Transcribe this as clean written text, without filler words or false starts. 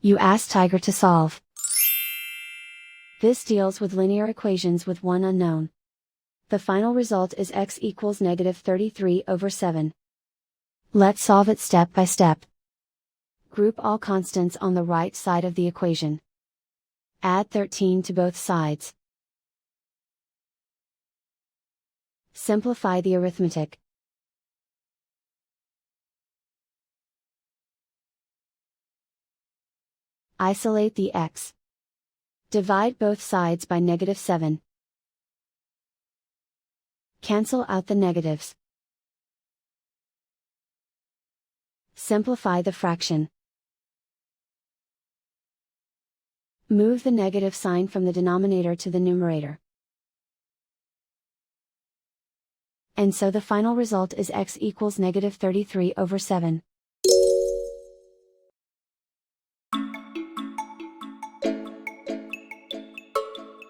You ask Tiger to solve. This deals with linear equations with one unknown. The final result is x equals -33/7. Let's solve it step by step. Group all constants on the right side of the equation. Add 13 to both sides. Simplify the arithmetic. Isolate the x. Divide both sides by -7. Cancel out the negatives. Simplify the fraction. Move the negative sign from the denominator to the numerator. And so the final result is x equals -33/7.